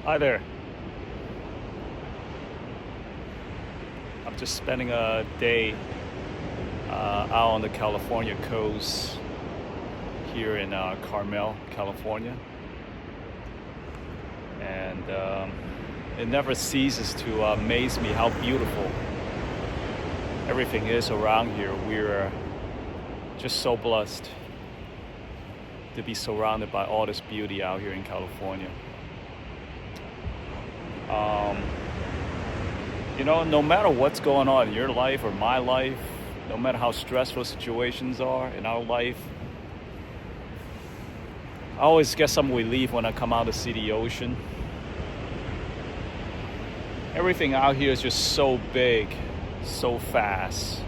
Hi there. I'm just spending a day out on the California coast here in Carmel, California. And it never ceases to amaze me how beautiful everything is around here. We're just so blessed to be surrounded by all this beauty out here in California. No matter what's going on in your life or my life, no matter how stressful situations are in our life, I always get some relief when I come out to see the ocean. Everything out here is just so big, so fast.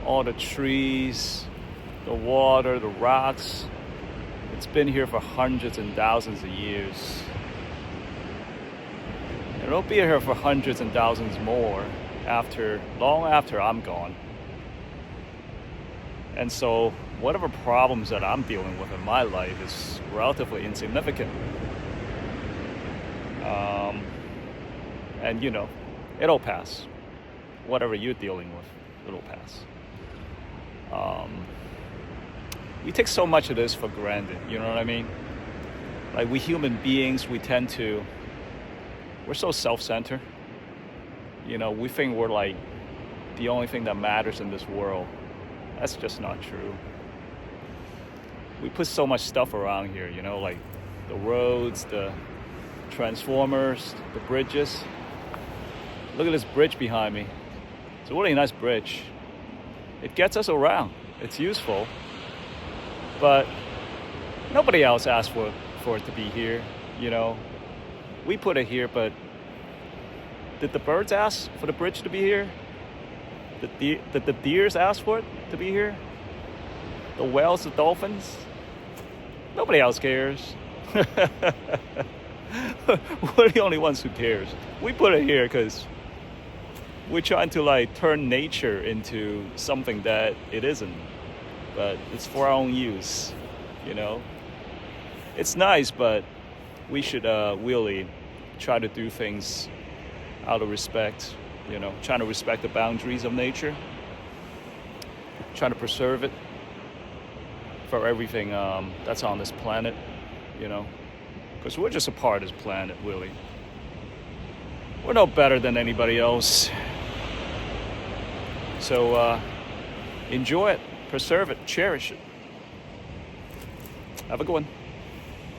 All the trees, the water, the rocks. It's been here for hundreds and thousands of years. It'll be here for hundreds and thousands more long after I'm gone. And so whatever problems that I'm dealing with in my life is relatively insignificant. And it'll pass. Whatever you're dealing with, it'll pass. We take so much of this for granted, you know what I mean? Like we human beings, we're so self-centered. We think we're like the only thing that matters in this world. That's just not true. We put so much stuff around here, like the roads, the transformers, the bridges. Look at this bridge behind me. It's a really nice bridge. It gets us around. It's useful. But nobody else asked for it to be here, We put it here, but did the birds ask for the bridge to be here? Did the deers ask for it to be here? The whales, the dolphins? Nobody else cares. We're the only ones who cares. We put it here because we're trying to turn nature into something that it isn't. But it's for our own use, It's nice, but we should really try to do things out of respect, trying to respect the boundaries of nature, trying to preserve it for everything that's on this planet, because we're just a part of this planet, really. We're no better than anybody else. So enjoy it, preserve it, cherish it. Have a good one.